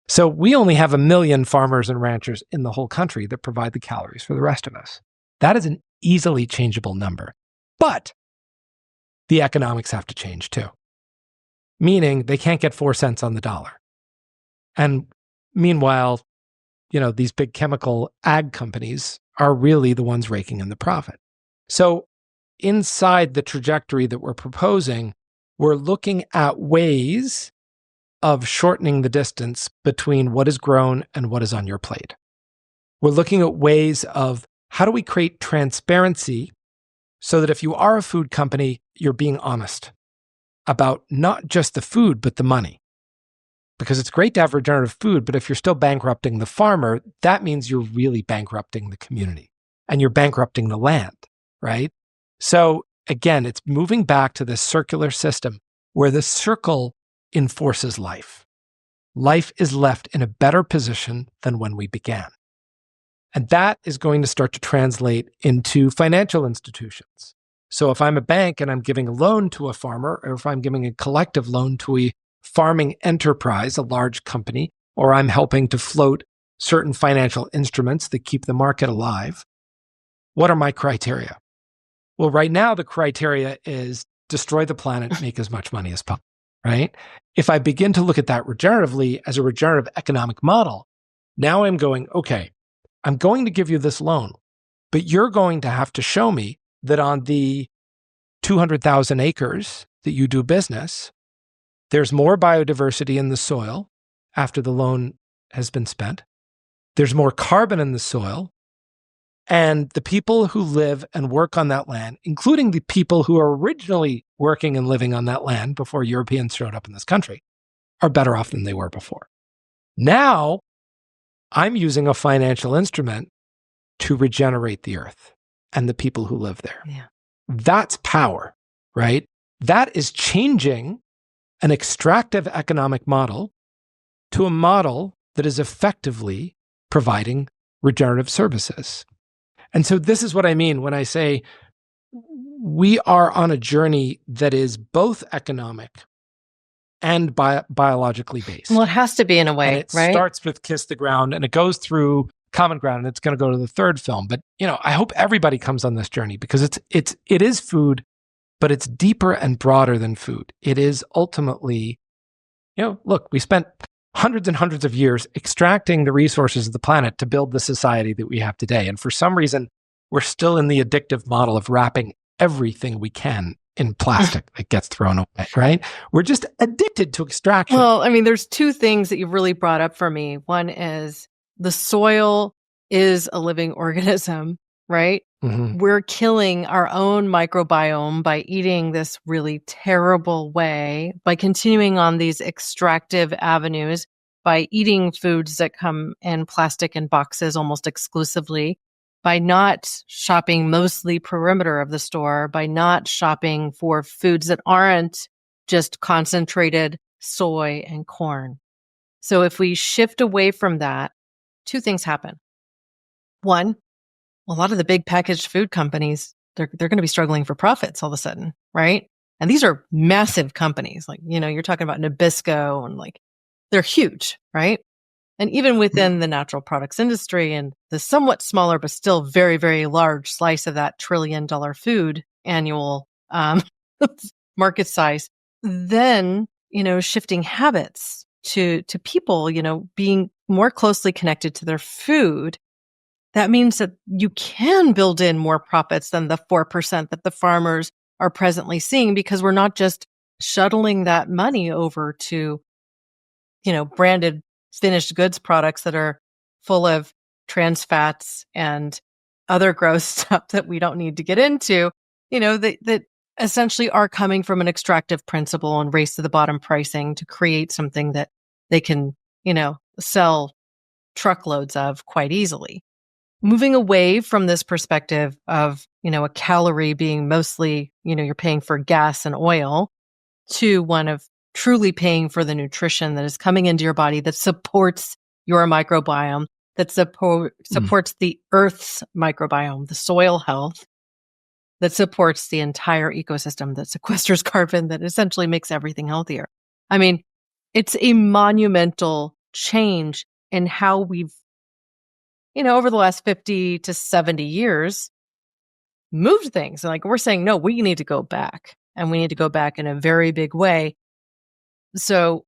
So we only have 1 million farmers and ranchers in the whole country that provide the calories for the rest of us. That is an easily changeable number. But the economics have to change too. Meaning they can't get 4 cents on the dollar. And meanwhile, these big chemical ag companies are really the ones raking in the profit. So inside the trajectory that we're proposing, we're looking at ways of shortening the distance between what is grown and what is on your plate. We're looking at ways of how do we create transparency so that if you are a food company, you're being honest about not just the food, but the money. Because it's great to have regenerative food, but if you're still bankrupting the farmer, that means you're really bankrupting the community and you're bankrupting the land, right? So again, it's moving back to this circular system where the circle enforces life. Life is left in a better position than when we began. And that is going to start to translate into financial institutions. So if I'm a bank and I'm giving a loan to a farmer, or if I'm giving a collective loan to a farming enterprise, a large company, or I'm helping to float certain financial instruments that keep the market alive, what are my criteria? Well, right now, the criteria is destroy the planet, make as much money as possible, right? If I begin to look at that regeneratively as a regenerative economic model, now I'm going, okay, I'm going to give you this loan, but you're going to have to show me that on the 200,000 acres that you do business, there's more biodiversity in the soil after the loan has been spent. There's more carbon in the soil. And the people who live and work on that land, including the people who are originally working and living on that land before Europeans showed up in this country, are better off than they were before. Now, I'm using a financial instrument to regenerate the earth and the people who live there. Yeah. That's power, right? That is changing an extractive economic model to a model that is effectively providing regenerative services. And so this is what I mean when I say we are on a journey that is both economic and biologically based. Well, it has to be in a way, and it right? starts with Kiss the Ground and it goes through Common Ground and it's going to go to the third film. But, I hope everybody comes on this journey because it is food, but it's deeper and broader than food. It is ultimately, look, we spent hundreds and hundreds of years extracting the resources of the planet to build the society that we have today. And for some reason, we're still in the addictive model of wrapping everything we can in plastic that gets thrown away, right? We're just addicted to extraction. Well, I mean, there's two things that you've really brought up for me. One is the soil is a living organism, right? Mm-hmm. We're killing our own microbiome by eating this really terrible way, by continuing on these extractive avenues, by eating foods that come in plastic and boxes almost exclusively, by not shopping mostly perimeter of the store, by not shopping for foods that aren't just concentrated soy and corn. So if we shift away from that, two things happen. One, a lot of the big packaged food companies, they're going to be struggling for profits all of a sudden, right? And these are massive companies. Like, you're talking about Nabisco and they're huge, right? And even within the natural products industry and the somewhat smaller, but still very, very large slice of that $1 trillion food annual market size, then, shifting habits to people, being more closely connected to their food. That means that you can build in more profits than the 4% that the farmers are presently seeing because we're not just shuttling that money over to, branded finished goods products that are full of trans fats and other gross stuff that we don't need to get into, that essentially are coming from an extractive principle and race to the bottom pricing to create something that they can, sell truckloads of quite easily. Moving away from this perspective of, a calorie being mostly, you're paying for gas and oil to one of truly paying for the nutrition that is coming into your body that supports your microbiome, that supports the Earth's microbiome, the soil health, that supports the entire ecosystem, that sequesters carbon, that essentially makes everything healthier. I mean, it's a monumental change in how we've, over the last 50 to 70 years, moved things. Like we're saying, no, we need to go back, and we need to go back in a very big way. So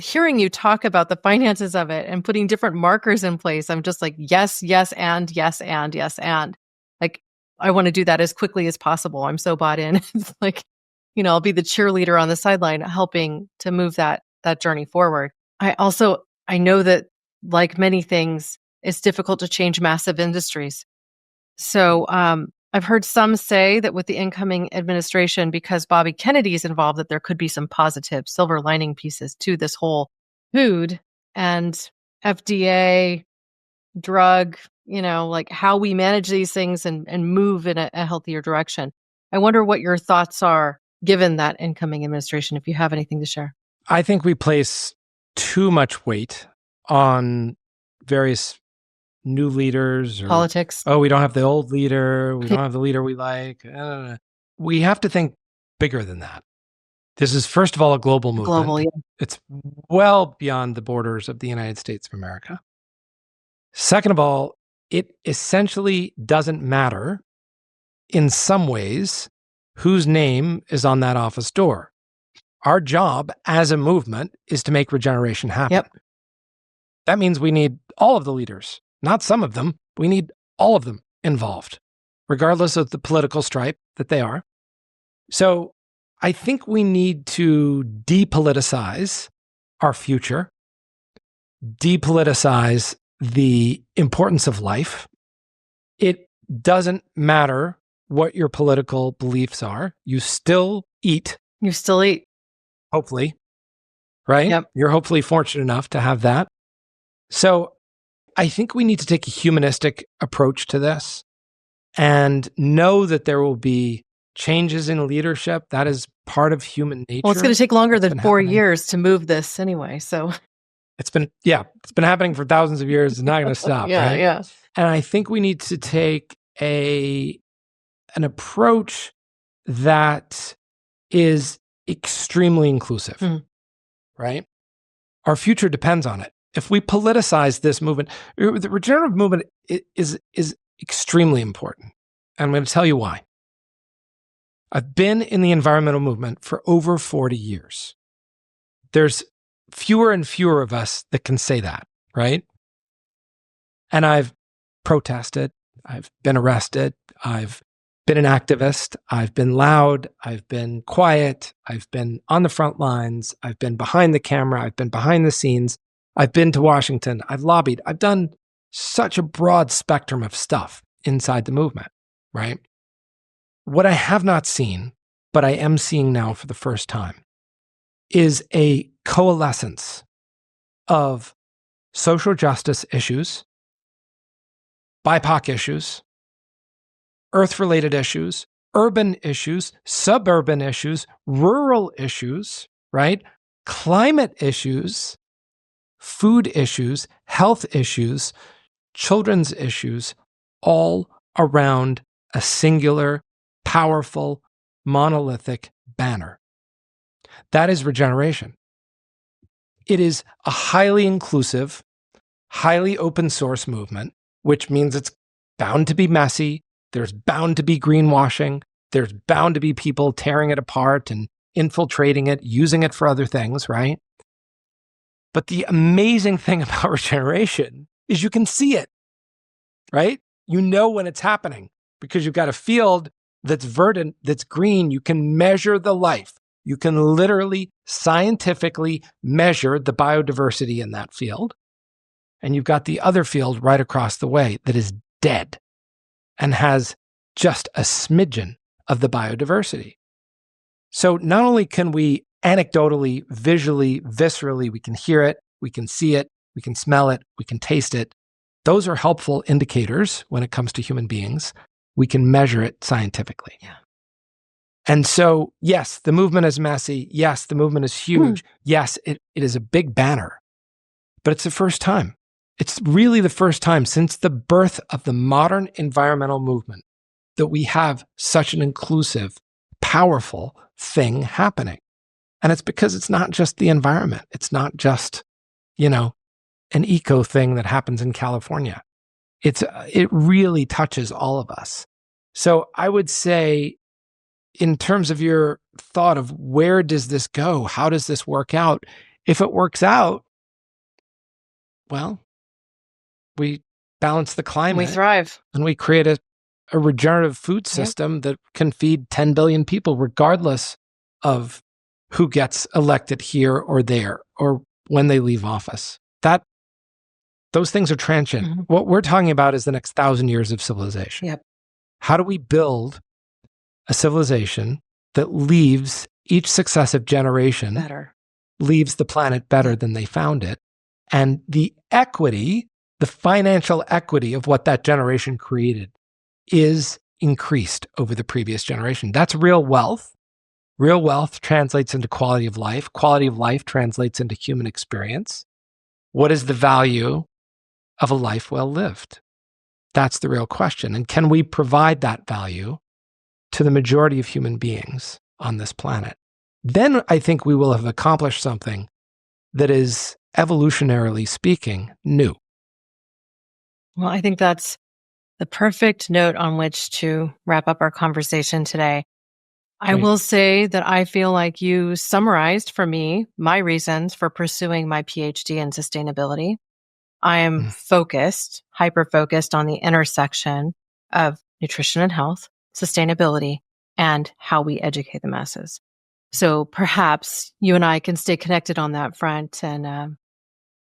hearing you talk about the finances of it and putting different markers in place, I'm just like, yes, yes, and yes, and yes, and like, I want to do that as quickly as possible. I'm so bought in. It's like, I'll be the cheerleader on the sideline helping to move that journey forward. I know that like many things, it's difficult to change massive industries. So I've heard some say that with the incoming administration, because Bobby Kennedy is involved, that there could be some positive silver lining pieces to this whole food and FDA drug, like how we manage these things and move in a healthier direction. I wonder what your thoughts are given that incoming administration, if you have anything to share. I think we place too much weight on various new leaders or politics. Oh, we don't have the old leader. We don't have the leader we like. We have to think bigger than that. This is, first of all, a global movement. Global, yeah. It's well beyond the borders of the United States of America. Second of all, it essentially doesn't matter in some ways whose name is on that office door. Our job as a movement is to make regeneration happen. Yep. That means we need all of the leaders, not some of them. We need all of them involved, regardless of the political stripe that they are. So I think we need to depoliticize our future, depoliticize the importance of life. It doesn't matter what your political beliefs are. You still eat. You still eat. Hopefully, right? Yep. You're hopefully fortunate enough to have that. So I think we need to take a humanistic approach to this and know that there will be changes in leadership. That is part of human nature. Well, it's going to take longer than 4 years to move this anyway. So it's been happening for thousands of years. It's not going to stop. Yeah, right? yeah. And I think we need to take an approach that is extremely inclusive, right? Our future depends on it. If we politicize this movement, the regenerative movement is extremely important. And I'm going to tell you why. I've been in the environmental movement for over 40 years. There's fewer and fewer of us that can say that, right? And I've protested, I've been arrested, I've been an activist, I've been loud, I've been quiet, I've been on the front lines, I've been behind the camera, I've been behind the scenes, I've been to Washington, I've lobbied, I've done such a broad spectrum of stuff inside the movement, right? What I have not seen, but I am seeing now for the first time, is a coalescence of social justice issues, BIPOC issues, earth-related issues, urban issues, suburban issues, rural issues, right? Climate issues, food issues, health issues, children's issues, all around a singular, powerful, monolithic banner. That is regeneration. It is a highly inclusive, highly open source movement, which means it's bound to be messy. There's bound to be greenwashing. There's bound to be people tearing it apart and infiltrating it, using it for other things, right? But the amazing thing about regeneration is you can see it, right? You know when it's happening because you've got a field that's verdant, that's green. You can measure the life. You can literally scientifically measure the biodiversity in that field. And you've got the other field right across the way that is dead and has just a smidgen of the biodiversity. So not only can we anecdotally, visually, viscerally, we can hear it, we can see it, we can smell it, we can taste it. Those are helpful indicators when it comes to human beings. We can measure it scientifically. Yeah. And so, yes, the movement is messy. Yes, the movement is huge. Yes, it is a big banner, but it's the first time. It's really the first time since the birth of the modern environmental movement that we have such an inclusive, powerful thing happening. And it's because it's not just the environment. It's not just, an eco thing that happens in California. It really touches all of us. So I would say, in terms of your thought of where does this go? How does this work out? If it works out, well, we balance the climate. We thrive. And we create a regenerative food system that can feed 10 billion people, regardless of who gets elected here or there, or when they leave office. Those things are transient. Mm-hmm. What we're talking about is the next 1,000 years of civilization. Yep. How do we build a civilization that leaves each successive generation leaves the planet better than they found it? And the equity, the financial equity of what that generation created is increased over the previous generation. That's real wealth. Real wealth translates into quality of life. Quality of life translates into human experience. What is the value of a life well lived? That's the real question. And can we provide that value to the majority of human beings on this planet? Then I think we will have accomplished something that is, evolutionarily speaking, new. Well, I think that's the perfect note on which to wrap up our conversation today. I will say that I feel like you summarized for me my reasons for pursuing my PhD in sustainability. I am focused, hyper-focused on the intersection of nutrition and health, sustainability, and how we educate the masses. So perhaps you and I can stay connected on that front, and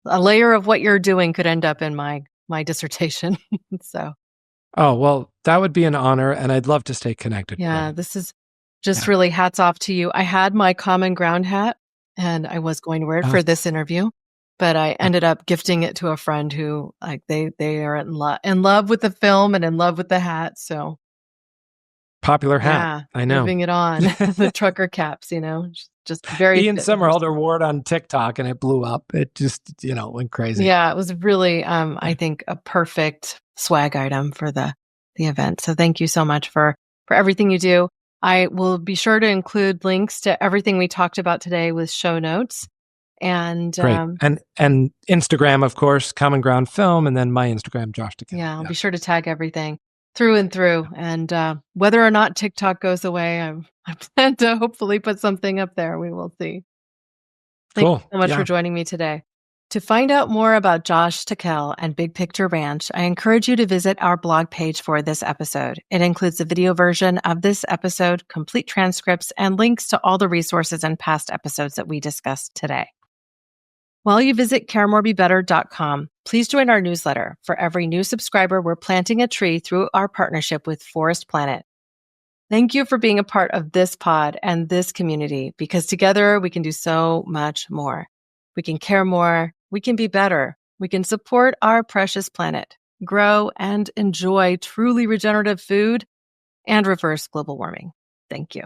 a layer of what you're doing could end up in my dissertation. Oh, well, that would be an honor, and I'd love to stay connected. Yeah, this is just really hats off to you. I had my Common Ground hat, and I was going to wear it for this interview, but I ended up gifting it to a friend who, like, they are in love with the film and in love with the hat. So popular hat, I know. Moving it on, the trucker caps, just very. Ian Somerhalder wore it on TikTok, and it blew up. It just, went crazy. Yeah, it was really, I think, a perfect swag item for the event. So thank you so much for everything you do. I will be sure to include links to everything we talked about today with show notes. And great. And Instagram, of course, Common Ground Film, and then my Instagram, Josh Tickell. Yeah, I'll be sure to tag everything through and through. And whether or not TikTok goes away, I plan to hopefully put something up there. We will see. Thank you so much for joining me today. To find out more about Josh Tickell and Big Picture Ranch, I encourage you to visit our blog page for this episode. It includes the video version of this episode, complete transcripts, and links to all the resources and past episodes that we discussed today. While you visit caremorebebetter.com, please join our newsletter. For every new subscriber, we're planting a tree through our partnership with Forest Planet. Thank you for being a part of this pod and this community, because together we can do so much more. We can care more. We can be better. We can support our precious planet, grow and enjoy truly regenerative food, and reverse global warming. Thank you.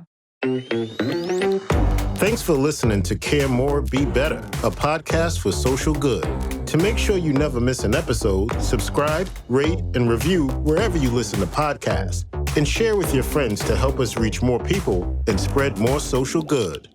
Thanks for listening to Care More, Be Better, a podcast for social good. To make sure you never miss an episode, subscribe, rate, and review wherever you listen to podcasts, and share with your friends to help us reach more people and spread more social good.